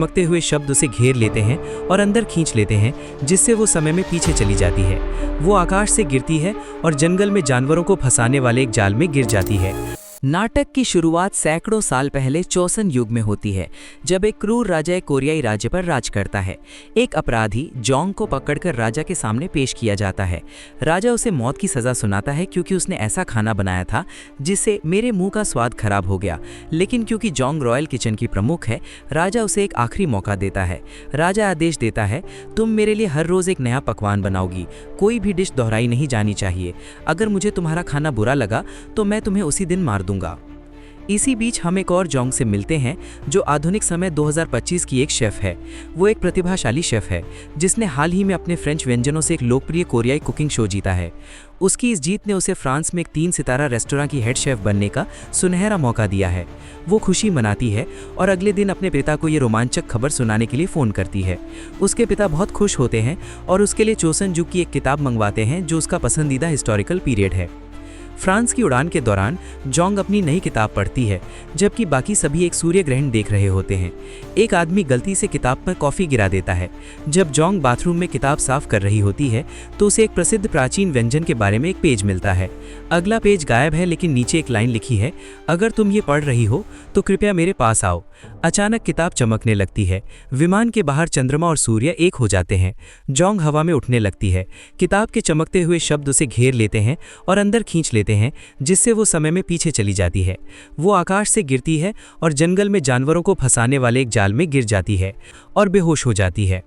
चमकते हुए शब्द उसे घेर लेते हैं और अंदर खींच लेते हैं, जिससे वो समय में पीछे चली जाती है। वो आकाश से गिरती है और जंगल में जानवरों को फंसाने वाले एक जाल में गिर जाती है। नाटक की शुरुआत सैकड़ों साल पहले चोसन युग में होती है, जब एक क्रूर राजा एक कोरियाई राज्य पर राज करता है। एक अपराधी जोंग को पकड़कर राजा के सामने पेश किया जाता है। राजा उसे मौत की सज़ा सुनाता है क्योंकि उसने ऐसा खाना बनाया था जिससे मेरे मुंह का स्वाद खराब हो गया। लेकिन क्योंकि जोंग रॉयल किचन की प्रमुख है, राजा उसे एक आखिरी मौका देता है। राजा आदेश देता है, तुम मेरे लिए हर रोज़ एक नया पकवान बनाओगी, कोई भी डिश दोहराई नहीं जानी चाहिए। अगर मुझे तुम्हारा खाना बुरा लगा तो मैं तुम्हें उसी दिन मार दूंगा। इसी बीच हम एक और जोंग से मिलते हैं जो आधुनिक समय 2025 की एक शेफ है। वो एक प्रतिभाशाली शेफ है जिसने हाल ही में अपने फ्रेंच व्यंजनों से एक लोकप्रिय कोरियाई कुकिंग शो जीता है। उसकी इस जीत ने उसे फ्रांस में एक 3 सितारा रेस्टोरेंट की हेड शेफ बनने का सुनहरा मौका दिया है। वो खुशी मनाती है और अगले दिन अपने पिता को ये रोमांचक खबर सुनाने के लिए फ़ोन करती है। उसके पिता बहुत खुश होते हैं और उसके लिए चोसन युग की एक किताब मंगवाते हैं जो उसका पसंदीदा हिस्टोरिकल पीरियड है। फ्रांस की उड़ान के दौरान जोंग अपनी नई किताब पढ़ती है, जबकि बाकी सभी एक सूर्य ग्रहण देख रहे होते हैं। एक आदमी गलती से किताब पर कॉफ़ी गिरा देता है। जब जोंग बाथरूम में किताब साफ कर रही होती है तो उसे एक प्रसिद्ध प्राचीन व्यंजन के बारे में एक पेज मिलता है। अगला पेज गायब है, लेकिन नीचे एक लाइन लिखी है, अगर तुम ये पढ़ रही हो तो कृपया मेरे पास आओ। अचानक किताब चमकने लगती है। विमान के बाहर चंद्रमा और सूर्य एक हो जाते हैं। जोंग हवा में उठने लगती है। किताब के चमकते हुए शब्द उसे घेर लेते हैं और अंदर खींच लेते हैं, जिससे वो समय में पीछे चली जाती है। वो आकाश से गिरती है और जंगल में जानवरों को फंसाने वाले एक जाल में गिर जाती है और बेहोश हो जाती है।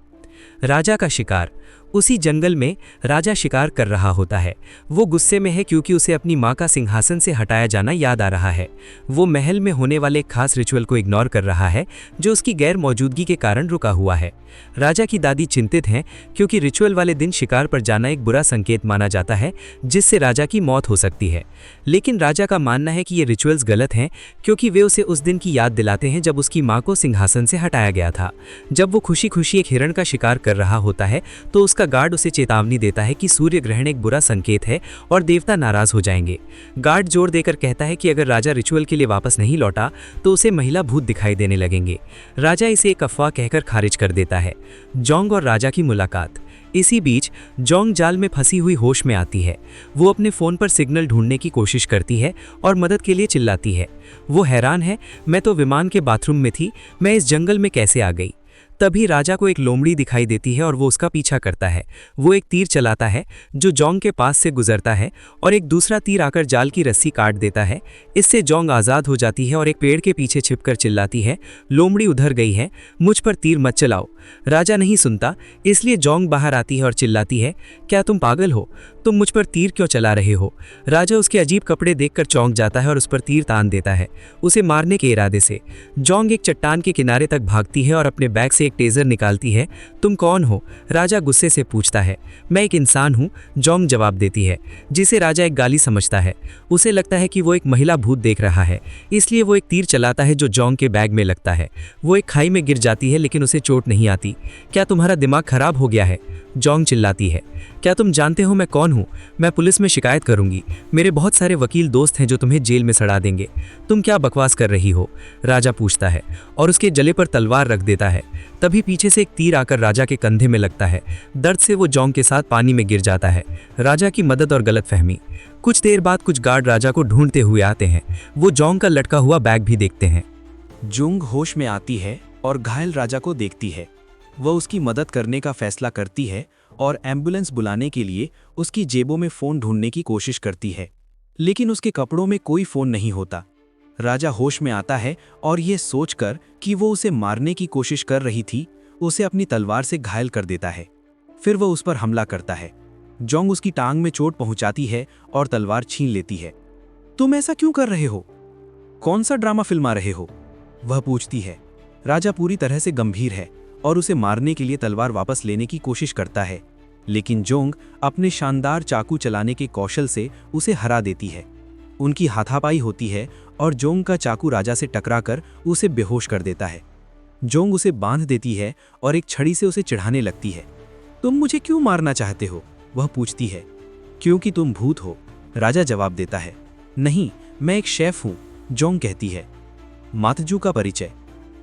राजा का शिकार। उसी जंगल में राजा शिकार कर रहा होता है। वो गुस्से में है क्योंकि उसे अपनी माँ का सिंहासन से हटाया जाना याद आ रहा है। वो महल में होने वाले एक खास रिचुअल को इग्नोर कर रहा है जो उसकी गैर मौजूदगी के कारण रुका हुआ है। राजा की दादी चिंतित हैं क्योंकि रिचुअल वाले दिन शिकार पर जाना एक बुरा संकेत माना जाता है जिससे राजा की मौत हो सकती है। लेकिन राजा का मानना है कि ये रिचुअल्स गलत हैं क्योंकि वे उसे उस दिन की याद दिलाते हैं जब उसकी माँ को सिंहासन से हटाया गया था। जब वो खुशी खुशी एक हिरण का शिकार कर रहा होता है तो उसका गार्ड उसे चेतावनी देता है कि सूर्य ग्रहण एक बुरा संकेत है और देवता नाराज हो जाएंगे। गार्ड जोर देकर कहता है कि अगर राजा रिचुअल के लिए वापस नहीं लौटा तो उसे महिला भूत दिखाई देने लगेंगे। राजा इसे एक अफवाह कहकर खारिज कर देता है। जोंग और राजा की मुलाकात। इसी बीच जोंग जाल में फंसी हुई होश में आती है। वो अपने फ़ोन पर सिग्नल ढूंढने की कोशिश करती है और मदद के लिए चिल्लाती है। वो हैरान है, मैं तो विमान के बाथरूम में थी, मैं इस जंगल में कैसे आ गई। तभी राजा को एक लोमड़ी दिखाई देती है और वो उसका पीछा करता है। वो एक तीर चलाता है जो जोंग के पास से गुजरता है और एक दूसरा तीर आकर जाल की रस्सी काट देता है। इससे जोंग आज़ाद हो जाती है और एक पेड़ के पीछे छिपकर चिल्लाती है, लोमड़ी उधर गई है, मुझ पर तीर मत चलाओ। राजा नहीं सुनता, इसलिए जोंग बाहर आती है और चिल्लाती है, क्या तुम पागल हो? तुम मुझ पर तीर क्यों चला रहे हो? राजा उसके अजीब कपड़े देखकर चौंक जाता है और उस पर तीर तान देता है, उसे मारने के इरादे से। जोंग एक चट्टान के किनारे तक भागती है और अपने बैग से एक टेजर निकालती है। तुम कौन हो? राजा गुस्से से पूछता है। मैं एक इंसान हूँ, जोंग जवाब देती है, जिसे राजा एक गाली समझता है। उसे लगता है कि वो एक महिला भूत देख रहा है, इसलिए वो एक तीर चलाता है जो जोंग के बैग में लगता है। वो एक खाई में गिर जाती है लेकिन उसे चोट नहीं आती। क्या तुम्हारा दिमाग खराब हो गया है? जोंग चिल्लाती है। क्या तुम जानते हो मैं कौन हूँ? मैं पुलिस में शिकायत करूंगी। मेरे बहुत सारे वकील दोस्त हैं जो तुम्हें जेल में सड़ा देंगे। तुम क्या बकवास कर रही हो? राजा पूछता है और उसके जले पर तलवार रख देता है। तभी पीछे से एक तीर आकर राजा के कंधे में लगता है। दर्द से वो जोंग के साथ पानी में गिर जाता है। राजा की मदद और गलतफहमी। कुछ देर बाद कुछ गार्ड राजा को ढूंढते हुए आते हैं। वो जोंग का लटका हुआ बैग भी देखते हैं। जोंग होश में आती है और घायल राजा को देखती है। वह उसकी मदद करने का फैसला करती है और एम्बुलेंस बुलाने के लिए उसकी जेबों में फ़ोन ढूंढने की कोशिश करती है, लेकिन उसके कपड़ों में कोई फ़ोन नहीं होता। राजा होश में आता है और ये सोचकर कि वो उसे मारने की कोशिश कर रही थी, उसे अपनी तलवार से घायल कर देता है। फिर वह उस पर हमला करता है। जोंग उसकी टांग में चोट पहुंचाती है और तलवार छीन लेती है। तुम ऐसा क्यों कर रहे हो? कौन सा ड्रामा फिल्मा रहे हो? वह पूछती है। राजा पूरी तरह से गंभीर है और उसे मारने के लिए तलवार वापस लेने की कोशिश करता है, लेकिन जोंग अपने शानदार चाकू चलाने के कौशल से उसे हरा देती है। उनकी हाथापाई होती है और जोंग का चाकू राजा से टकराकर उसे बेहोश कर देता है। जोंग उसे बांध देती है और एक छड़ी से उसे चिढ़ाने लगती है। तुम मुझे क्यों मारना चाहते हो? वह पूछती है। क्योंकि तुम भूत हो, राजा जवाब देता है। नहीं, मैं एक शेफ हूँ, जोंग कहती है। मातजू का परिचय।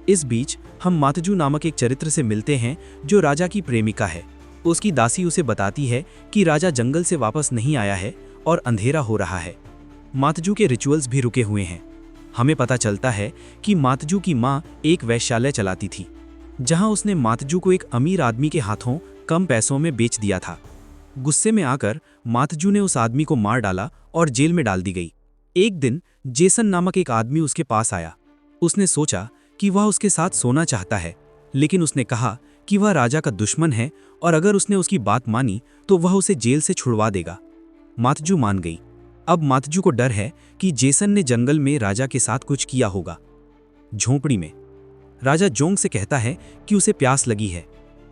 इस बीच हम मातजू नामक एक चरित्र से मिलते हैं जो राजा की प्रेमिका है। उसकी दासी उसे बताती है कि राजा जंगल से वापस नहीं आया है और अंधेरा हो रहा है। मातजू के रिचुअल्स भी रुके हुए हैं। हमें पता चलता है कि मातजू की माँ एक वैश्यालय चलाती थी, जहां उसने मातजू को एक अमीर आदमी के हाथों कम पैसों में बेच दिया था। गुस्से में आकर मातजू ने उस आदमी को मार डाला और जेल में डाल दी गई। एक दिन जेसन नामक एक आदमी उसके पास आया। उसने सोचा कि वह उसके साथ सोना चाहता है, लेकिन उसने कहा कि वह राजा का दुश्मन है और अगर उसने उसकी बात मानी तो वह उसे जेल से छुड़वा देगा। मातजू मान गई। अब मातजू को डर है कि जेसन ने जंगल में राजा के साथ कुछ किया होगा। झोंपड़ी में राजा जोंग से कहता है कि उसे प्यास लगी है।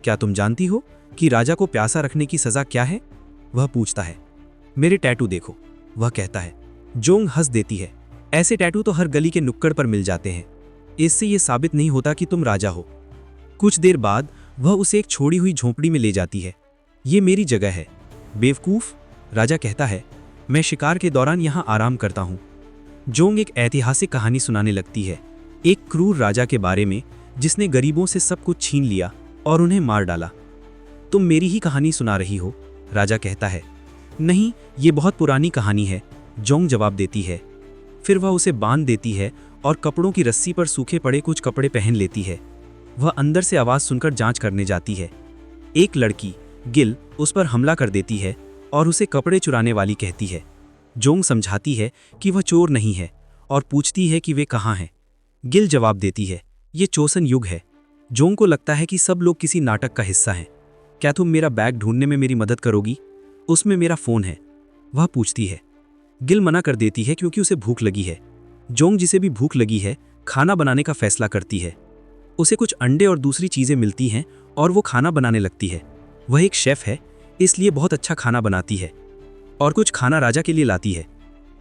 क्या तुम जानती हो कि राजा को प्यासा रखने की सजा क्या है? वह पूछता है। मेरे टैटू देखो, वह कहता है। जोंग हंस देती है। ऐसे टैटू तो हर गली के नुक्कड़ पर मिल जाते हैं। इससे यह साबित नहीं होता कि तुम राजा हो। कुछ देर बाद वह उसे एक छोड़ी हुई झोंपड़ी में ले जाती है। ये मेरी जगह है। बेवकूफ, राजा कहता है, मैं शिकार के दौरान यहाँ आराम करता हूँ। जोंग एक ऐतिहासिक कहानी सुनाने लगती है, एक क्रूर राजा के बारे में जिसने गरीबों से सब कुछ छीन लिया और उन्हें मार डाला। तुम मेरी ही कहानी सुना रही हो? राजा कहता है। नहीं, ये बहुत पुरानी कहानी है, जोंग जवाब देती है। फिर वह उसे बांध देती है और कपड़ों की रस्सी पर सूखे पड़े कुछ कपड़े पहन लेती है। वह अंदर से आवाज़ सुनकर जांच करने जाती है। एक लड़की गिल उस पर हमला कर देती है और उसे कपड़े चुराने वाली कहती है। जोंग समझाती है कि वह चोर नहीं है और पूछती है कि वे कहाँ हैं। गिल जवाब देती है, ये चोसन युग है। जोंग को लगता है कि सब लोग किसी नाटक का हिस्सा हैं। क्या तुम मेरा बैग ढूंढने में मेरी मदद करोगी? उसमें मेरा फ़ोन है, वह पूछती है। गिल मना कर देती है क्योंकि उसे भूख लगी है। जोंग, जिसे भी भूख लगी है, खाना बनाने का फैसला करती है। उसे कुछ अंडे और दूसरी चीज़ें मिलती हैं और वो खाना बनाने लगती है। वह एक शेफ़ है, इसलिए बहुत अच्छा खाना बनाती है और कुछ खाना राजा के लिए लाती है।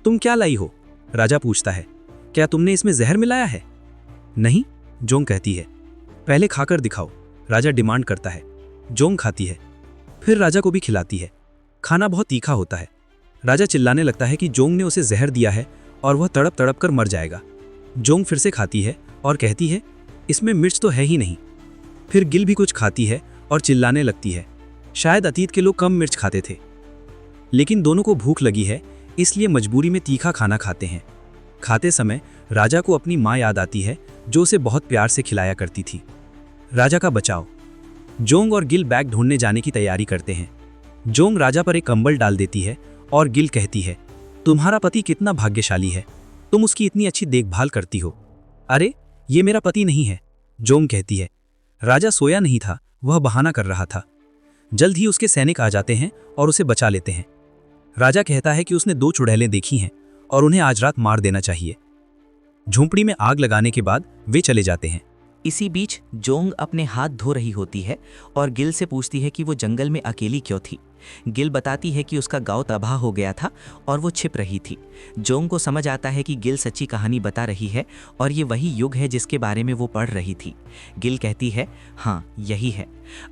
तुम क्या लाई हो? राजा पूछता है। क्या तुमने इसमें जहर मिलाया है? नहीं, जोंग कहती है। पहले खाकर दिखाओ, राजा डिमांड करता है। जोंग खाती है, फिर राजा को भी खिलाती है। खाना बहुत तीखा होता है। राजा चिल्लाने लगता है कि जोंग ने उसे जहर दिया है और वह तड़प तड़प कर मर जाएगा। जोंग फिर से खाती है और कहती है, इसमें मिर्च तो है ही नहीं। फिर गिल भी कुछ खाती है और चिल्लाने लगती है। शायद अतीत के लोग कम मिर्च खाते थे, लेकिन दोनों को भूख लगी है, इसलिए मजबूरी में तीखा खाना खाते हैं। खाते समय राजा को अपनी माँ याद आती है, जो उसे बहुत प्यार से खिलाया करती थी। राजा का बचाव। जोंग और गिल बैग ढूंढने जाने की तैयारी करते हैं। जोंग राजा पर एक कंबल डाल देती है और गिल कहती है, तुम्हारा पति कितना भाग्यशाली है, तुम उसकी इतनी अच्छी देखभाल करती हो। अरे, ये मेरा पति नहीं है, जोंग कहती है। राजा सोया नहीं था, वह बहाना कर रहा था। जल्द ही उसके सैनिक आ जाते हैं और उसे बचा लेते हैं। राजा कहता है कि उसने 2 चुड़ैलें देखी हैं और उन्हें आज रात मार देना चाहिए। झोंपड़ी में आग लगाने के बाद वे चले जाते हैं। इसी बीच जोंग अपने हाथ धो रही होती है और गिल से पूछती है कि वो जंगल में अकेली क्यों थी। गिल बताती है कि उसका गांव तबाह हो गया था और वो छिप रही थी। जोंग को समझ आता है कि गिल सच्ची कहानी बता रही है और ये वही युग है जिसके बारे में वो पढ़ रही थी। गिल कहती है, हाँ यही है।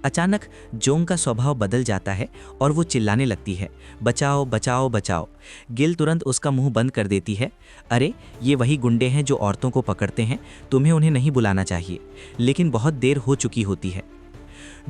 अचानक जोंग का स्वभाव बदल जाता है और वो चिल्लाने लगती है, बचाओ बचाओ बचाओ। गिल तुरंत उसका मुंह बंद कर देती है। अरे, ये वही गुंडे हैं जो औरतों को पकड़ते हैं, तुम्हें उन्हें नहीं बुलाना चाहिए। लेकिन बहुत देर हो चुकी होती है।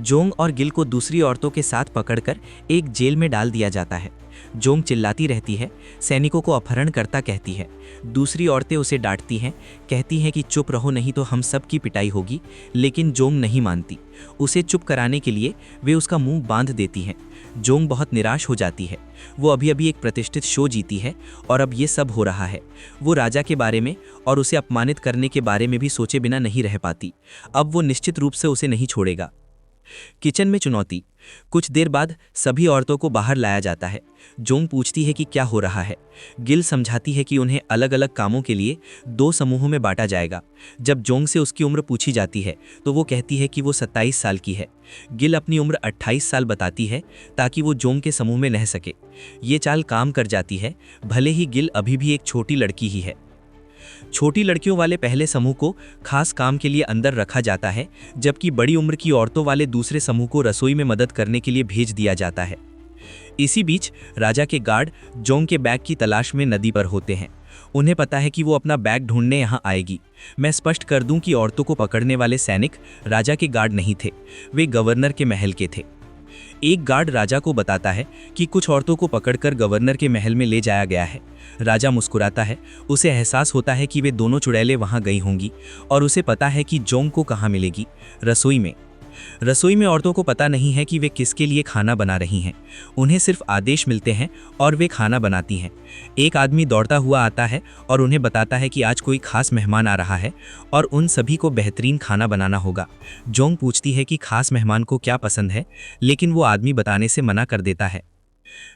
जोंग और गिल को दूसरी औरतों के साथ पकड़कर एक जेल में डाल दिया जाता है। जोंग चिल्लाती रहती है, सैनिकों को अपहरणकर्ता कहती है। दूसरी औरतें उसे डांटती हैं, कहती हैं कि चुप रहो नहीं तो हम सब की पिटाई होगी, लेकिन जोंग नहीं मानती। उसे चुप कराने के लिए वे उसका मुंह बांध देती हैं। जोंग बहुत निराश हो जाती है। वो अभी अभी एक प्रतिष्ठित शो जीती है और अब ये सब हो रहा है। वो राजा के बारे में और उसे अपमानित करने के बारे में भी सोचे बिना नहीं रह पाती। अब वो निश्चित रूप से उसे नहीं छोड़ेगा। किचन में चुनौती। कुछ देर बाद सभी औरतों को बाहर लाया जाता है। जोंग पूछती है कि क्या हो रहा है। गिल समझाती है कि उन्हें अलग अलग कामों के लिए 2 समूहों में बांटा जाएगा। जब जोंग से उसकी उम्र पूछी जाती है तो वो कहती है कि वो 27 साल की है। गिल अपनी उम्र 28 साल बताती है ताकि वो जोंग के समूह में रह सके। ये चाल काम कर जाती है, भले ही गिल अभी भी एक छोटी लड़की ही है। छोटी लड़कियों वाले पहले समूह को खास काम के लिए अंदर रखा जाता है, जबकि बड़ी उम्र की औरतों वाले दूसरे समूह को रसोई में मदद करने के लिए भेज दिया जाता है। इसी बीच राजा के गार्ड जोंग के बैग की तलाश में नदी पर होते हैं। उन्हें पता है कि वो अपना बैग ढूंढने यहाँ आएगी। मैं स्पष्ट कर दूं कि औरतों को पकड़ने वाले सैनिक राजा के गार्ड नहीं थे, वे गवर्नर के महल के थे। एक गार्ड राजा को बताता है कि कुछ औरतों को पकड़कर गवर्नर के महल में ले जाया गया है। राजा मुस्कुराता है, उसे एहसास होता है कि वे दोनों चुड़ैलें वहां गई होंगी और उसे पता है कि जोंग को कहाँ मिलेगी, रसोई में। रसोई में औरतों को पता नहीं है कि वे किसके लिए खाना बना रही हैं। उन्हें सिर्फ आदेश मिलते हैं और वे खाना बनाती हैं। एक आदमी दौड़ता हुआ आता है और उन्हें बताता है कि आज कोई खास मेहमान आ रहा है और उन सभी को बेहतरीन खाना बनाना होगा। जोंग पूछती है कि खास मेहमान को क्या पसंद है, लेकिन वो आदमी बताने से मना कर देता है।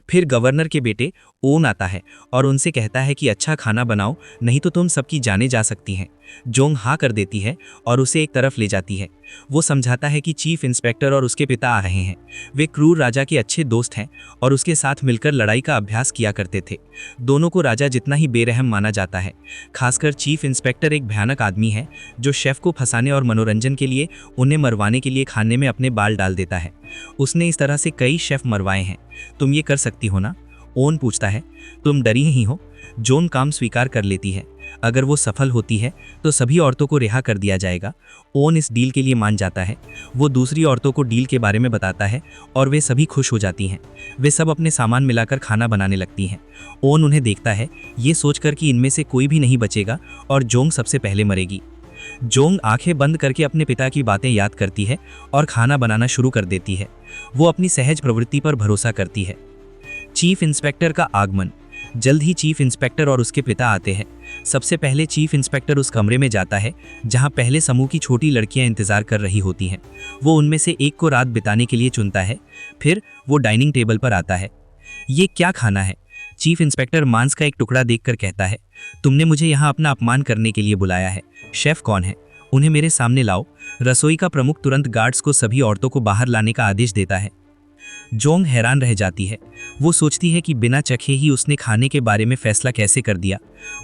फिर गवर्नर के बेटे ओन आता है और उनसे कहता है कि अच्छा खाना बनाओ, नहीं तो तुम सबकी जानें जा सकती हैं। जोंग हाँ कर देती है और उसे एक तरफ ले जाती है। वो समझाता है कि चीफ इंस्पेक्टर और उसके पिता आ रहे हैं। वे क्रूर राजा के अच्छे दोस्त हैं और उसके साथ मिलकर लड़ाई का अभ्यास किया करते थे। दोनों को राजा जितना ही बेरहम माना जाता है। खासकर चीफ इंस्पेक्टर एक भयानक आदमी है जो शेफ को फंसाने और मनोरंजन के लिए उन्हें मरवाने के लिए खाने में अपने बाल डाल देता है। उसने इस तरह से कई शेफ मरवाए हैं। तुम ये कर सकती हो ना? ओन पूछता है। तुम डरी ही हो? जोन काम स्वीकार कर लेती है। अगर वो सफल होती है तो सभी औरतों को रिहा कर दिया जाएगा। ओन इस डील के लिए मान जाता है। वो दूसरी औरतों को डील के बारे में बताता है और वे सभी खुश हो जाती हैं। वे सब अपने सामान मिलाकर खाना बनाने लगती हैं। ओन उन्हें देखता है, ये सोचकर कि इनमें से कोई भी नहीं बचेगा और जोंग सबसे पहले मरेगी। जोंग आंखें बंद करके अपने पिता की बातें याद करती है और खाना बनाना शुरू कर देती है। वो अपनी सहज प्रवृत्ति पर भरोसा करती है। चीफ इंस्पेक्टर का आगमन। जल्द ही चीफ इंस्पेक्टर और उसके पिता आते हैं। सबसे पहले चीफ इंस्पेक्टर उस कमरे में जाता है जहां पहले समूह की छोटी लड़कियां इंतजार कर रही होती हैं। वो उनमें से एक को रात बिताने के लिए चुनता है। फिर वो डाइनिंग टेबल पर आता है। ये क्या खाना है? चीफ इंस्पेक्टर मांस का एक टुकड़ा देखकर कहता है, तुमने मुझे यहाँ अपना अपमान करने के लिए बुलाया है। शेफ कौन है? उन्हें मेरे सामने लाओ। रसोई का प्रमुख तुरंत गार्ड्स को सभी औरतों को बाहर लाने का आदेश देता है। जोंग हैरान रह जाती है। वो सोचती है कि बिना चखे ही उसने खाने के बारे में फैसला कैसे कर दिया।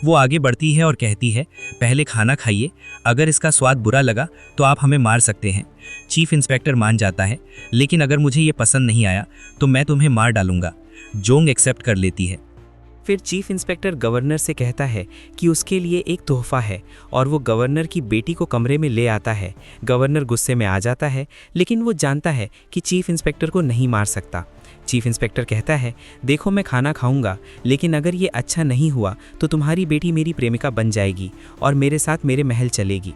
वो आगे बढ़ती है और कहती है, पहले खाना खाइए, अगर इसका स्वाद बुरा लगा तो आप हमें मार सकते हैं। चीफ इंस्पेक्टर मान जाता है, लेकिन अगर मुझे ये पसंद नहीं आया तो मैं तुम्हें मार डालूंगा। जोंग एक्सेप्ट कर लेती है। फिर चीफ इंस्पेक्टर गवर्नर से कहता है कि उसके लिए एक तोहफा है और वो गवर्नर की बेटी को कमरे में ले आता है। गवर्नर गुस्से में आ जाता है, लेकिन वो जानता है कि चीफ इंस्पेक्टर को नहीं मार सकता। चीफ इंस्पेक्टर कहता है, देखो मैं खाना खाऊंगा, लेकिन अगर ये अच्छा नहीं हुआ तो तुम्हारी बेटी मेरी प्रेमिका बन जाएगी और मेरे साथ मेरे महल चलेगी।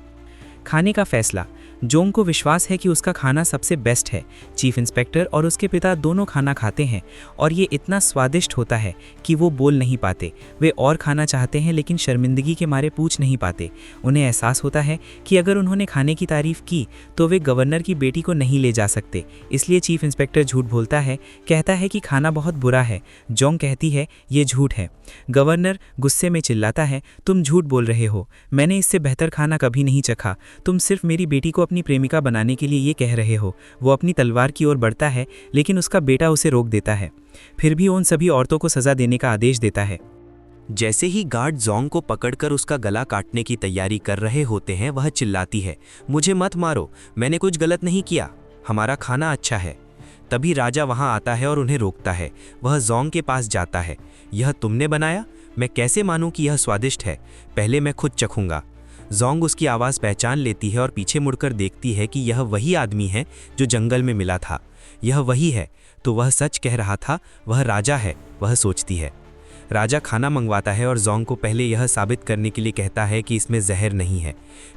खाने का फैसला। जोंग को विश्वास है कि उसका खाना सबसे बेस्ट है। चीफ इंस्पेक्टर और उसके पिता दोनों खाना खाते हैं और ये इतना स्वादिष्ट होता है कि वो बोल नहीं पाते। वे और खाना चाहते हैं लेकिन शर्मिंदगी के मारे पूछ नहीं पाते। उन्हें एहसास होता है कि अगर उन्होंने खाने की तारीफ की तो वे गवर्नर की बेटी को नहीं ले जा सकते। इसलिए चीफ इंस्पेक्टर झूठ बोलता है, कहता है कि खाना बहुत बुरा है। जोंग कहती है, ये झूठ है। गवर्नर गुस्से में चिल्लाता है, तुम झूठ बोल रहे हो, मैंने इससे बेहतर खाना कभी नहीं चखा। तुम सिर्फ मेरी बेटी को अपनी प्रेमिका बनाने के लिए ये कह रहे हो। वो अपनी तलवार की ओर बढ़ता है, लेकिन उसका बेटा उसे रोक देता है। फिर भी उन सभी औरतों को सजा देने का आदेश देता है। जैसे ही गार्ड जोंग को पकड़कर उसका गला काटने की तैयारी कर रहे होते हैं, वह चिल्लाती है, मुझे मत मारो, मैंने कुछ गलत नहीं किया, हमारा खाना अच्छा है। तभी राजा वहां आता है और उन्हें रोकता है। वह जोंग के पास जाता है। यह तुमने बनाया? मैं कैसे मानूं कि यह स्वादिष्ट है? पहले मैं खुद चखूंगा। जोंग उसकी आवाज़ पहचान लेती है और पीछे मुड़कर देखती है कि यह वही आदमी है जो जंगल में मिला था। यह वही है, तो वह सच कह रहा था, वह राजा है, वह सोचती है। राजा खाना मंगवाता है और जोंग को पहले यह साबित करने के लिए कहता है कि इसमें जहर नहीं है।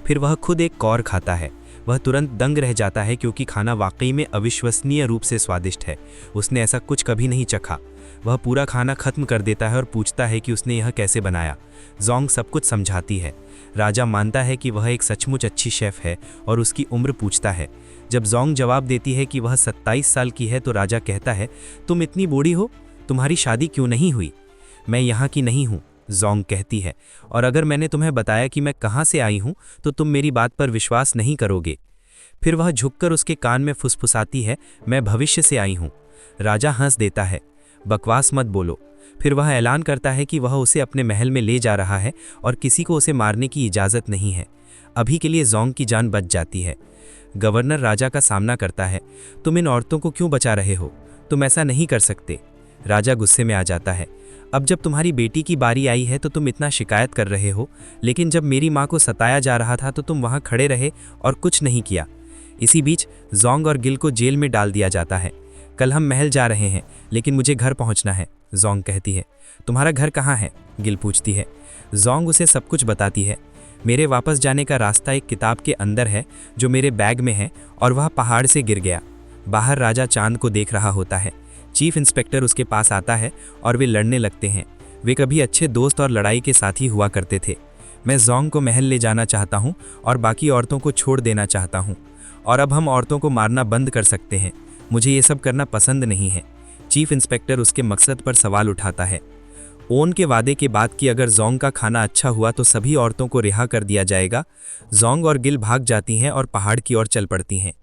फिर वह खुद एक कौर खाता है। वह तुरंत दंग रह जाता है क्योंकि खाना वाकई में अविश्वसनीय रूप से स्वादिष्ट है। उसने ऐसा कुछ कभी नहीं चखा। वह पूरा खाना खत्म कर देता है और पूछता है कि उसने यह कैसे बनाया। जोंग सब कुछ समझाती है। राजा मानता है कि वह एक सचमुच अच्छी शेफ है और उसकी उम्र पूछता है। जब जोंग जवाब देती है कि वह 27 साल की है तो राजा कहता है, तुम इतनी बूढ़ी हो, तुम्हारी शादी क्यों नहीं हुई? मैं यहाँ की नहीं हूँ, जोंग कहती है, और अगर मैंने तुम्हें बताया कि मैं कहाँ से आई हूँ तो तुम मेरी बात पर विश्वास नहीं करोगे। फिर वह झुककर उसके कान में फुसफुसाती है, मैं भविष्य से आई हूँ। राजा हंस देता है, बकवास मत बोलो। फिर वह ऐलान करता है कि वह उसे अपने महल में ले जा रहा है और किसी को उसे मारने की इजाज़त नहीं है। अभी के लिए जोंग की जान बच जाती है। गवर्नर राजा का सामना करता है, तुम इन औरतों को क्यों बचा रहे हो? तुम ऐसा नहीं कर सकते। राजा गुस्से में आ जाता है, अब जब तुम्हारी बेटी की बारी आई है तो तुम इतना शिकायत कर रहे हो, लेकिन जब मेरी माँ को सताया जा रहा था तो तुम वहाँ खड़े रहे और कुछ नहीं किया। इसी बीच जोंग और गिल को जेल में डाल दिया जाता है। कल हम महल जा रहे हैं, लेकिन मुझे घर पहुँचना है, जोंग कहती है। तुम्हारा घर कहाँ है? गिल पूछती है। जोंग उसे सब कुछ बताती है। मेरे वापस जाने का रास्ता एक किताब के अंदर है जो मेरे बैग में है, और वह पहाड़ से गिर गया। बाहर राजा चांद को देख रहा होता है। चीफ इंस्पेक्टर उसके पास आता है और वे लड़ने लगते हैं। वे कभी अच्छे दोस्त और लड़ाई के साथी हुआ करते थे। मैं जोंग को महल ले जाना चाहता हूँ और बाकी औरतों को छोड़ देना चाहता हूँ, और अब हम औरतों को मारना बंद कर सकते हैं। मुझे ये सब करना पसंद नहीं है। चीफ इंस्पेक्टर उसके मकसद पर सवाल उठाता है। ओन के वादे के बाद कि अगर जोंग का खाना अच्छा हुआ तो सभी औरतों को रिहा कर दिया जाएगा। जोंग और गिल भाग जाती हैं और पहाड़ की ओर चल पड़ती हैं।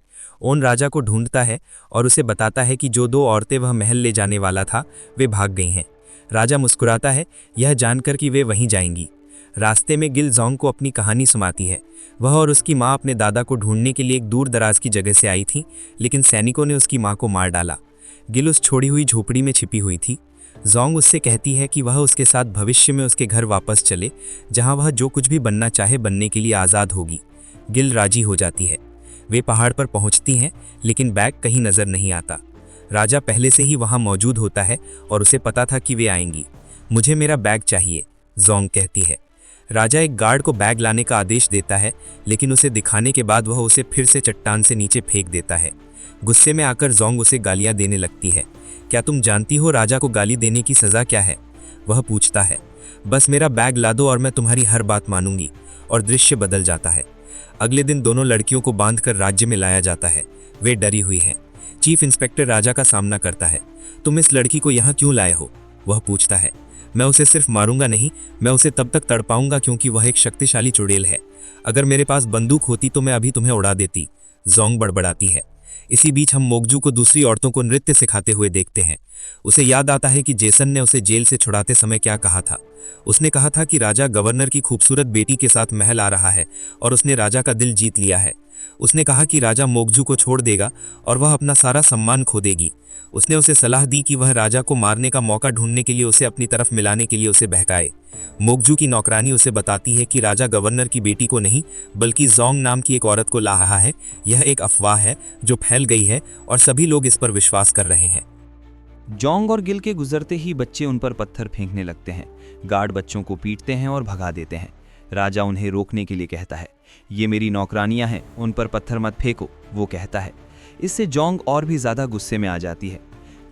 ओन राजा को ढूंढता है और उसे बताता है कि जो 2 औरतें वह महल ले जाने वाला था वे भाग गई हैं। राजा मुस्कुराता है, यह जानकर कि वे वहीं जाएंगी। रास्ते में गिल जोंग को अपनी कहानी सुनाती है। वह और उसकी माँ अपने दादा को ढूंढने के लिए एक दूर दराज की जगह से आई थी, लेकिन सैनिकों ने उसकी माँ को मार डाला। गिल उस छोड़ी हुई झोपड़ी में छिपी हुई थी। जोंग उससे कहती है कि वह उसके साथ भविष्य में उसके घर वापस चले, जहाँ वह जो कुछ भी बनना चाहे बनने के लिए आज़ाद होगी। गिल राजी हो जाती है। वे पहाड़ पर पहुंचती हैं, लेकिन बैग कहीं नजर नहीं आता। राजा पहले से ही वहां मौजूद होता है और उसे पता था कि वे आएंगी। मुझे मेरा बैग चाहिए, जोंग कहती है। राजा एक गार्ड को बैग लाने का आदेश देता है, लेकिन उसे दिखाने के बाद वह उसे फिर से चट्टान से नीचे फेंक देता है। गुस्से में आकर जोंग उसे गालियां देने लगती है। क्या तुम जानती हो राजा को गाली देने की सज़ा क्या है? वह पूछता है। बस मेरा बैग ला दो और मैं तुम्हारी हर बात मानूंगी। और दृश्य बदल जाता है। अगले दिन दोनों लड़कियों को बांधकर राज्य में लाया जाता है। वे डरी हुई हैं। चीफ इंस्पेक्टर राजा का सामना करता है। तुम इस लड़की को यहाँ क्यों लाए हो? वह पूछता है। मैं उसे सिर्फ मारूंगा नहीं, मैं उसे तब तक तड़पाऊंगा क्योंकि वह एक शक्तिशाली चुड़ैल है। अगर मेरे पास बंदूक होती तो मैं अभी तुम्हें उड़ा देती, जोंग बड़बड़ाती है। इसी बीच हम मोगजू को दूसरी औरतों को नृत्य सिखाते हुए देखते हैं। उसे याद आता है कि जेसन ने उसे जेल से छुड़ाते समय क्या कहा था। उसने कहा था कि राजा गवर्नर की खूबसूरत बेटी के साथ महल आ रहा है और उसने राजा का दिल जीत लिया है। उसने कहा कि राजा मोगजू को छोड़ देगा और वह अपना सारा सम्मान खो देगी। उसने उसे सलाह दी कि वह राजा को मारने का मौका ढूंढने के लिए उसे अपनी तरफ मिलाने के लिए उसे बहकाए। मोगजू की नौकरानी उसे बताती है कि राजा गवर्नर की बेटी को नहीं बल्कि जोंग नाम की एक औरत को ला रहा है। यह एक अफवाह है जो फैल गई है और सभी लोग इस पर विश्वास कर रहे हैं। जोंग और गिल के गुजरते ही बच्चे उन पर पत्थर फेंकने लगते हैं। गार्ड बच्चों को पीटते हैं और भगा देते हैं। राजा उन्हें रोकने के लिए कहता है। ये मेरी नौकरानियां हैं, उन पर पत्थर मत फेंको, वो कहता है। इससे जोंग और भी ज्यादा गुस्से में आ जाती है।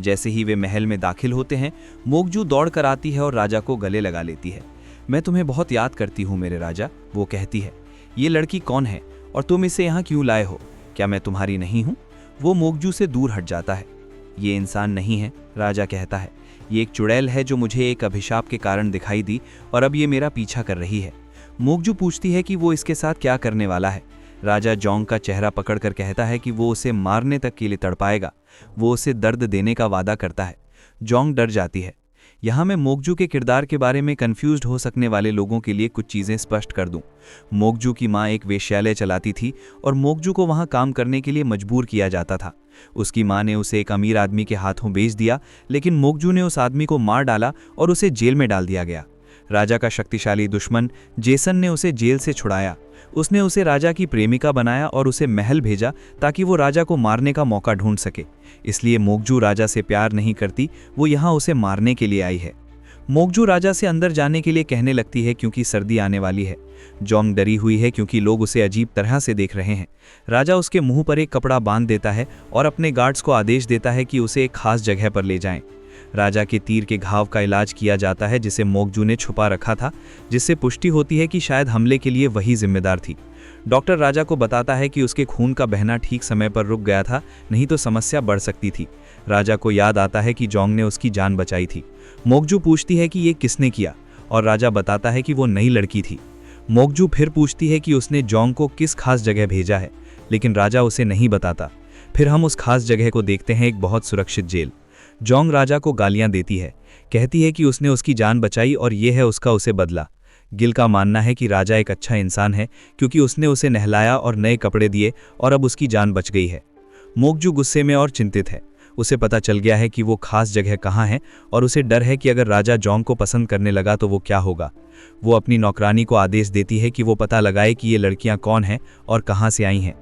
जैसे ही वे महल में दाखिल होते हैं, मोगजू दौड़ कर आती है और राजा को गले लगा लेती है। मैं तुम्हें बहुत याद करती हूँ मेरे राजा, वो कहती है। ये लड़की कौन है और तुम इसे यहाँ क्यों लाए हो? क्या मैं तुम्हारी नहीं हूँ? वो मोगजू से दूर हट जाता है। ये इंसान नहीं है, राजा कहता है। ये एक चुड़ैल है जो मुझे एक अभिशाप के कारण दिखाई दी और अब ये मेरा पीछा कर रही है। मोगजू पूछती है कि वो इसके साथ क्या करने वाला है। राजा जोंग का चेहरा पकड़कर कहता है कि वो उसे मारने तक के लिए तड़पाएगा। वो उसे दर्द देने का वादा करता है। जोंग डर जाती है। यहाँ मैं मोगजू के किरदार के बारे में कंफ्यूज्ड हो सकने वाले लोगों के लिए कुछ चीज़ें स्पष्ट कर दूं। मोगजू की माँ एक वेश्यालय चलाती थी और मोगजू को वहाँ काम करने के लिए मजबूर किया जाता था। उसकी माँ ने उसे एक अमीर आदमी के हाथों बेच दिया, लेकिन मोगजू ने उस आदमी को मार डाला और उसे जेल में डाल दिया गया। राजा का शक्तिशाली दुश्मन जेसन ने उसे जेल से छुड़ाया। उसने उसे राजा की प्रेमिका बनाया और उसे महल भेजा ताकि वो राजा को मारने का मौका ढूंढ सके। इसलिए मोगजू राजा से प्यार नहीं करती, वो यहाँ उसे मारने के लिए आई है। मोगजू राजा से अंदर जाने के लिए कहने लगती है क्योंकि सर्दी आने वाली है। जोंग डरी हुई है क्योंकि लोग उसे अजीब तरह से देख रहे हैं। राजा उसके मुंह पर एक कपड़ा बांध देता है और अपने गार्ड्स को आदेश देता है कि उसे एक खास जगह पर ले जाएं। राजा के तीर के घाव का इलाज किया जाता है जिसे मोगजू ने छुपा रखा था, जिससे पुष्टि होती है कि शायद हमले के लिए वही जिम्मेदार थी। डॉक्टर राजा को बताता है कि उसके खून का बहना ठीक समय पर रुक गया था, नहीं तो समस्या बढ़ सकती थी। राजा को याद आता है कि जोंग ने उसकी जान बचाई थी। मोगजू पूछती है कि ये किसने किया और राजा बताता है कि वो नई लड़की थी। मोगजू फिर पूछती है कि उसने जोंग को किस खास जगह भेजा है, लेकिन राजा उसे नहीं बताता। फिर हम उस खास जगह को देखते हैं, एक बहुत सुरक्षित जेल। जोंग राजा को गालियां देती है, कहती है कि उसने उसकी जान बचाई और ये है उसका उसे बदला। गिल का मानना है कि राजा एक अच्छा इंसान है क्योंकि उसने उसे नहलाया और नए कपड़े दिए और अब उसकी जान बच गई है। मोगजू गुस्से में और चिंतित है। उसे पता चल गया है कि वो खास जगह कहाँ है और उसे डर है कि अगर राजा जोंग को पसंद करने लगा तो वो क्या होगा। वो अपनी नौकरानी को आदेश देती है कि वो पता लगाए कि ये लड़कियां कौन हैं और कहाँ से आई हैं।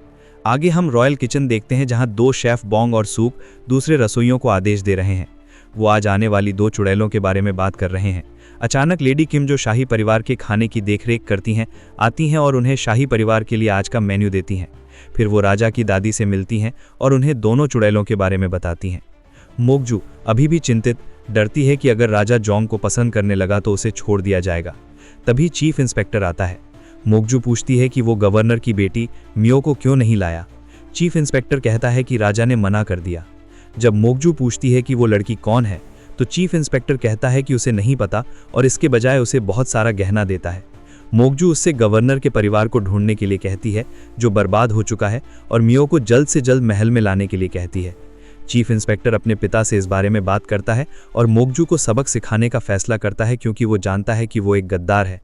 आगे हम रॉयल किचन देखते हैं जहां 2 शेफ बोंग और सूक दूसरे रसोइयों को आदेश दे रहे हैं। वो आज आने वाली 2 चुड़ैलों के बारे में बात कर रहे हैं। अचानक लेडी किम, जो शाही परिवार के खाने की देखरेख करती हैं, आती हैं और उन्हें शाही परिवार के लिए आज का मेन्यू देती हैं। फिर वो राजा की दादी से मिलती हैं और उन्हें दोनों चुड़ैलों के बारे में बताती हैं। मोकजू अभी भी चिंतित, डरती है कि अगर राजा जोंग को पसंद करने लगा तो उसे छोड़ दिया जाएगा। तभी चीफ इंस्पेक्टर आता है। मोकजू पूछती है कि वो गवर्नर की बेटी मियो को क्यों नहीं लाया। चीफ इंस्पेक्टर कहता है कि राजा ने मना कर दिया। जब मोकजू पूछती है कि वो लड़की कौन है तो चीफ इंस्पेक्टर कहता है कि उसे नहीं पता और इसके बजाय उसे बहुत सारा गहना देता है। मोकजू उससे गवर्नर के परिवार को ढूंढने के लिए कहती है जो बर्बाद हो चुका है, और मियो को जल्द से जल्द महल में लाने के लिए कहती है। चीफ इंस्पेक्टर अपने पिता से इस बारे में बात करता है और मोकजू को सबक सिखाने का फैसला करता है क्योंकि वो जानता है कि वो एक गद्दार है।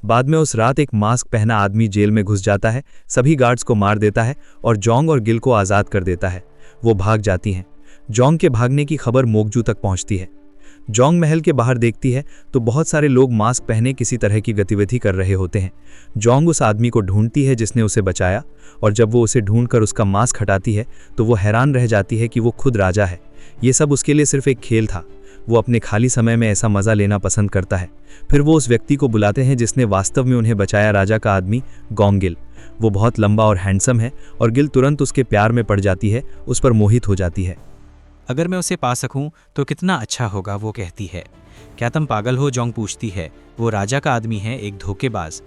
बाद में उस रात एक मास्क पहना आदमी जेल में घुस जाता है, सभी गार्ड्स को मार देता है और जोंग और गिल को आज़ाद कर देता है। वो भाग जाती हैं। जोंग के भागने की खबर मोकजू तक पहुंचती है। जोंग महल के बाहर देखती है तो बहुत सारे लोग मास्क पहने किसी तरह की गतिविधि कर रहे होते हैं। जोंग उस आदमी को ढूंढती है जिसने उसे बचाया, और जब वो उसे ढूंढकर उसका मास्क हटाती है तो वो हैरान रह जाती है कि वो खुद राजा है। ये सब उसके लिए सिर्फ एक खेल था। वो अपने खाली समय में ऐसा मज़ा लेना पसंद करता है। फिर वो उस व्यक्ति को बुलाते हैं जिसने वास्तव में उन्हें बचाया, राजा का आदमी गोंग गिल। वो बहुत लंबा और हैंडसम है और गिल तुरंत उसके प्यार में पड़ जाती है, उस पर मोहित हो जाती है। अगर मैं उसे पा सकूं तो कितना अच्छा होगा, वो कहती है। क्या तुम पागल हो? जोंग पूछती है। वो राजा का आदमी है, एक धोखेबाज।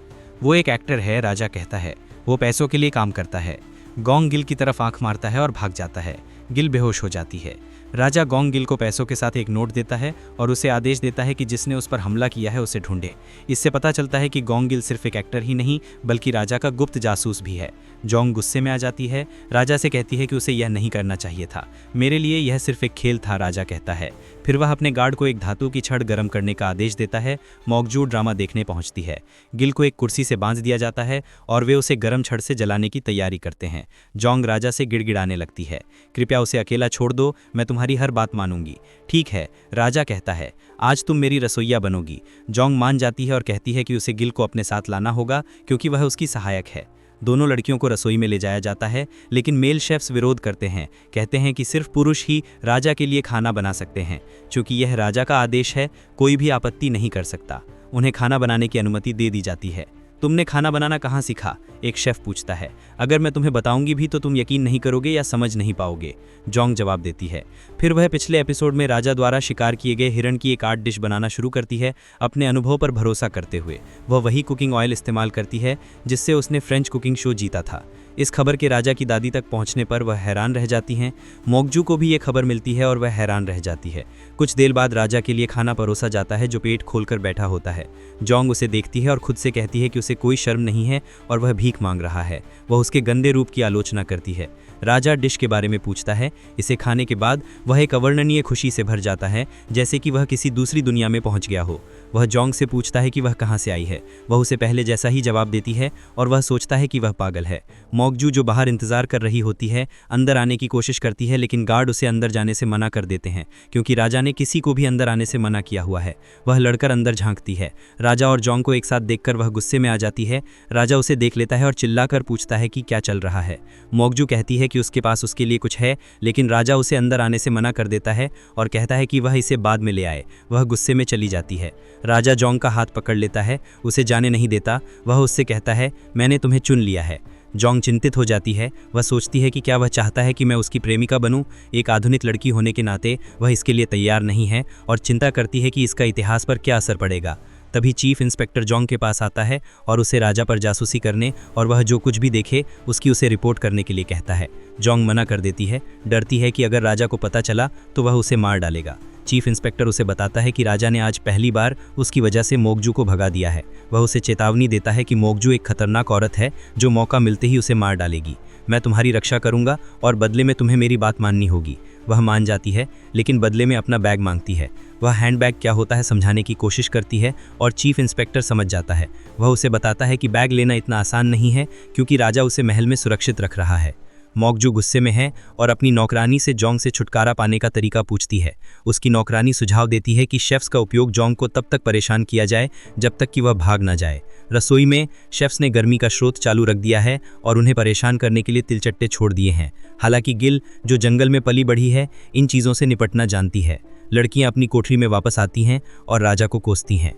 वो एक एक्टर है, राजा कहता है। वो पैसों के लिए काम करता है। गोंग गिल की तरफ आंख मारता है और भाग जाता है। गिल बेहोश हो जाती है। राजा गोंग गिल को पैसों के साथ एक नोट देता है और उसे आदेश देता है कि जिसने उस पर हमला किया है उसे ढूंढे। इससे पता चलता है कि गोंग गिल सिर्फ एक एक्टर ही नहीं बल्कि राजा का गुप्त जासूस भी है। जोंग गुस्से में आ जाती है, राजा से कहती है कि उसे यह नहीं करना चाहिए था। मेरे लिए यह सिर्फ एक खेल था, राजा कहता है। फिर वह अपने गार्ड को एक धातु की छड़ गर्म करने का आदेश देता है। मोकजू ड्रामा देखने पहुंचती है। गिल को एक कुर्सी से बांध दिया जाता है और वे उसे गर्म छड़ से जलाने की तैयारी करते हैं। जोंग राजा से गिड़गिड़ाने लगती है, कृपया उसे अकेला छोड़ दो, मैं तुम्हारी हर बात मानूंगी। ठीक है, राजा कहता है, आज तुम मेरी रसोइया बनोगी। जोंग मान जाती है और कहती है कि उसे गिल को अपने साथ लाना होगा क्योंकि वह उसकी सहायक है। दोनों लड़कियों को रसोई में ले जाया जाता है, लेकिन मेल शेफ्स विरोध करते हैं, कहते हैं कि सिर्फ पुरुष ही राजा के लिए खाना बना सकते हैं। चूंकि यह राजा का आदेश है, कोई भी आपत्ति नहीं कर सकता। उन्हें खाना बनाने की अनुमति दे दी जाती है। तुमने खाना बनाना कहाँ सीखा? एक शेफ पूछता है। अगर मैं तुम्हें बताऊंगी भी तो तुम यकीन नहीं करोगे या समझ नहीं पाओगे, जोंग जवाब देती है। फिर वह पिछले एपिसोड में राजा द्वारा शिकार किए गए हिरण की एक आर्ट डिश बनाना शुरू करती है, अपने अनुभव पर भरोसा करते हुए। वह वही कुकिंग ऑयल इस्तेमाल करती है जिससे उसने फ्रेंच कुकिंग शो जीता था। इस खबर के राजा की दादी तक पहुंचने पर वह हैरान रह जाती हैं। मोकजू को भी ये खबर मिलती है और वह हैरान रह जाती है। कुछ देर बाद राजा के लिए खाना परोसा जाता है जो पेट खोलकर बैठा होता है। जोंग उसे देखती है और खुद से कहती है कि उसे कोई शर्म नहीं है और वह भीख मांग रहा है। वह उसके गंदे रूप की आलोचना करती है। राजा डिश के बारे में पूछता है। इसे खाने के बाद वह एक अवर्णनीय खुशी से भर जाता है, जैसे कि वह किसी दूसरी दुनिया में पहुंच गया हो। वह जोंग से पूछता है कि वह कहां से आई है। वह उसे पहले जैसा ही जवाब देती है और वह सोचता है कि वह पागल है। मोकजू, जो बाहर इंतजार कर रही होती है, अंदर आने की कोशिश करती है, लेकिन गार्ड उसे अंदर जाने से मना कर देते हैं क्योंकि राजा ने किसी को भी अंदर आने से मना किया हुआ है। वह लड़कर अंदर झांकती है। राजा और जोंग को एक साथ देखकर वह गुस्से में आ जाती है। राजा उसे देख लेता है और चिल्लाकर पूछता है कि क्या चल रहा है। मोकजू कहती है कि उसके पास उसके लिए कुछ है, लेकिन राजा उसे अंदर आने से मना कर देता है और कहता है कि वह इसे बाद में ले आए। वह गुस्से में चली जाती है। राजा जोंग का हाथ पकड़ लेता है, उसे जाने नहीं देता। वह उससे कहता है, मैंने तुम्हें चुन लिया है। जोंग चिंतित हो जाती है। वह सोचती है कि क्या वह चाहता है कि मैं उसकी प्रेमिका बनूं? एक आधुनिक लड़की होने के नाते वह इसके लिए तैयार नहीं है और चिंता करती है कि इसका इतिहास पर क्या असर पड़ेगा। तभी चीफ इंस्पेक्टर जोंग के पास आता है और उसे राजा पर जासूसी करने और वह जो कुछ भी देखे उसकी उसे रिपोर्ट करने के लिए कहता है। जोंग मना कर देती है, डरती है कि अगर राजा को पता चला तो वह उसे मार डालेगा। चीफ इंस्पेक्टर उसे बताता है कि राजा ने आज पहली बार उसकी वजह से मोकजू को भगा दिया है। वह उसे चेतावनी देता है कि मोकजू एक खतरनाक औरत है जो मौका मिलते ही उसे मार डालेगी। मैं तुम्हारी रक्षा करूंगा और बदले में तुम्हें मेरी बात माननी होगी। वह मान जाती है, लेकिन बदले में अपना बैग मांगती है। वह हैंडबैग क्या होता है समझाने की कोशिश करती है और चीफ इंस्पेक्टर समझ जाता है। वह उसे बताता है कि बैग लेना इतना आसान नहीं है क्योंकि राजा उसे महल में सुरक्षित रख रहा है। मोगजू गुस्से में है और अपनी नौकरानी से जोंग से छुटकारा पाने का तरीका पूछती है। उसकी नौकरानी सुझाव देती है कि शेफ्स का उपयोग जोंग को तब तक परेशान किया जाए जब तक कि वह भाग ना जाए। रसोई में शेफ्स ने गर्मी का स्रोत चालू रख दिया है और उन्हें परेशान करने के लिए तिलचट्टे छोड़ दिए हैं। हालांकि गिल, जो जंगल में पली बढ़ी है, इन चीज़ों से निपटना जानती है। लड़कियां अपनी कोठरी में वापस आती हैं और राजा को कोसती हैं।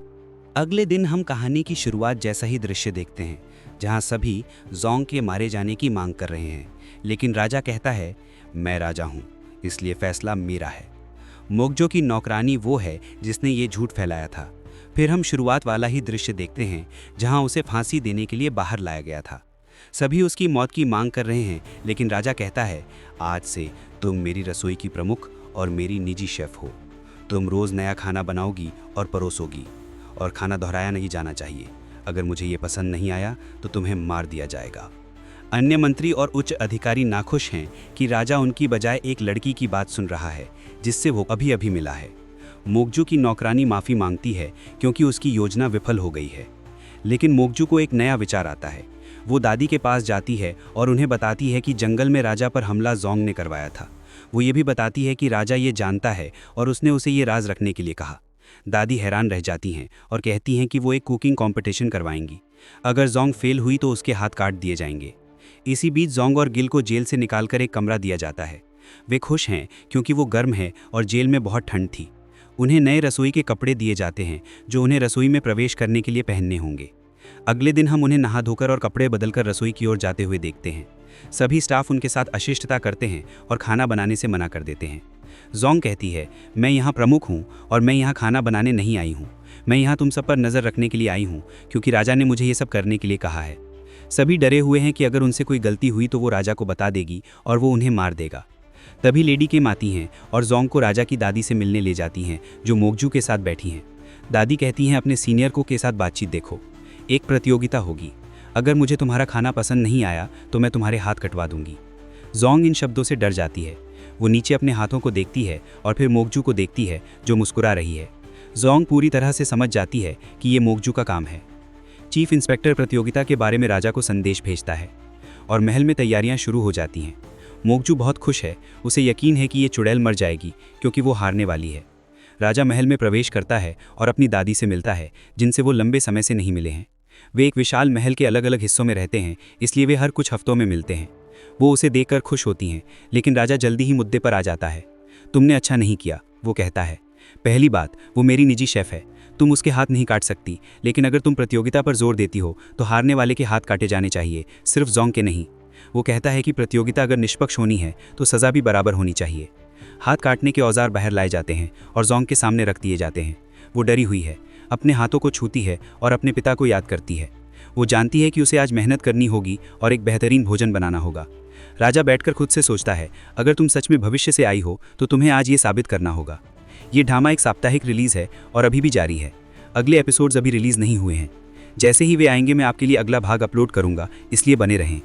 अगले दिन हम कहानी की शुरुआत जैसा ही दृश्य देखते हैं, जहां सभी जोंग के मारे जाने की मांग कर रहे हैं, लेकिन राजा कहता है, मैं राजा हूं, इसलिए फैसला मेरा है। मोगजो की नौकरानी वो है जिसने ये झूठ फैलाया था। फिर हम शुरुआत वाला ही दृश्य देखते हैं, जहां उसे फांसी देने के लिए बाहर लाया गया था। सभी उसकी मौत की मांग कर रहे हैं, लेकिन राजा कहता है, आज से तुम मेरी रसोई की प्रमुख और मेरी निजी शेफ हो। तुम रोज़ नया खाना बनाओगी और परोसोगी, और खाना दोहराया नहीं जाना चाहिए। अगर मुझे ये पसंद नहीं आया तो तुम्हें मार दिया जाएगा। अन्य मंत्री और उच्च अधिकारी नाखुश हैं कि राजा उनकी बजाय एक लड़की की बात सुन रहा है जिससे वो अभी अभी मिला है। मोगजू की नौकरानी माफ़ी मांगती है क्योंकि उसकी योजना विफल हो गई है, लेकिन मोगजू को एक नया विचार आता है। वो दादी के पास जाती है और उन्हें बताती है कि जंगल में राजा पर हमला जोंग ने करवाया था। वो ये भी बताती है कि राजा ये जानता है और उसने उसे ये राज रखने के लिए कहा। दादी हैरान रह जाती हैं और कहती हैं कि वो एक कुकिंग कंपटीशन करवाएंगी। अगर जोंग फेल हुई तो उसके हाथ काट दिए जाएंगे। इसी बीच जोंग और गिल को जेल से निकालकर एक कमरा दिया जाता है। वे खुश हैं क्योंकि वो गर्म है और जेल में बहुत ठंड थी। उन्हें नए रसोई के कपड़े दिए जाते हैं जो उन्हें रसोई में प्रवेश करने के लिए पहनने होंगे। अगले दिन हम उन्हें नहा धोकर और कपड़े बदलकर रसोई की ओर जाते हुए देखते हैं। सभी स्टाफ उनके साथ अशिष्टता करते हैं और खाना बनाने से मना कर देते हैं। जोंग कहती है, मैं यहाँ प्रमुख हूँ और मैं यहाँ खाना बनाने नहीं आई हूँ। मैं यहाँ तुम सब पर नज़र रखने के लिए आई हूँ क्योंकि राजा ने मुझे ये सब करने के लिए कहा है। सभी डरे हुए हैं कि अगर उनसे कोई गलती हुई तो वो राजा को बता देगी और वो उन्हें मार देगा। तभी लेडी केम आती हैं और जोंग को राजा की दादी से मिलने ले जाती हैं, जो मोगजू के साथ बैठी हैं। दादी कहती हैं, अपने सीनियर को के साथ बातचीत देखो, एक प्रतियोगिता होगी। अगर मुझे तुम्हारा खाना पसंद नहीं आया तो मैं तुम्हारे हाथ कटवा दूंगी। जोंग इन शब्दों से डर जाती है। वो नीचे अपने हाथों को देखती है और फिर मोगजू को देखती है जो मुस्कुरा रही है। जोंग पूरी तरह से समझ जाती है कि ये मोगजू का काम है। चीफ इंस्पेक्टर प्रतियोगिता के बारे में राजा को संदेश भेजता है और महल में तैयारियां शुरू हो जाती हैं। मोगजू बहुत खुश है। उसे यकीन है कि ये चुड़ैल मर जाएगी क्योंकि वो हारने वाली है। राजा महल में प्रवेश करता है और अपनी दादी से मिलता है, जिनसे वो लंबे समय से नहीं मिले हैं। वे एक विशाल महल के अलग अलग हिस्सों में रहते हैं, इसलिए वे हर कुछ हफ्तों में मिलते हैं। वो उसे देखकर खुश होती हैं, लेकिन राजा जल्दी ही मुद्दे पर आ जाता है। तुमने अच्छा नहीं किया, वो कहता है। पहली बात, वो मेरी निजी शेफ है, तुम उसके हाथ नहीं काट सकती, लेकिन अगर तुम प्रतियोगिता पर जोर देती हो तो हारने वाले के हाथ काटे जाने चाहिए, सिर्फ जोंग के नहीं। वो कहता है कि प्रतियोगिता अगर निष्पक्ष होनी है तो सज़ा भी बराबर होनी चाहिए। हाथ काटने के औजार बाहर लाए जाते हैं और जोंग के सामने रख दिए जाते हैं। वो डरी हुई है, अपने हाथों को छूती है और अपने पिता को याद करती है। वो जानती है कि उसे आज मेहनत करनी होगी और एक बेहतरीन भोजन बनाना होगा। राजा बैठकर खुद से सोचता है, अगर तुम सच में भविष्य से आई हो तो तुम्हें आज ये साबित करना होगा। ये ड्रामा एक साप्ताहिक रिलीज़ है और अभी भी जारी है। अगले एपिसोड्स अभी रिलीज़ नहीं हुए हैं। जैसे ही वे आएंगे मैं आपके लिए अगला भाग अपलोड करूँगा, इसलिए बने रहें।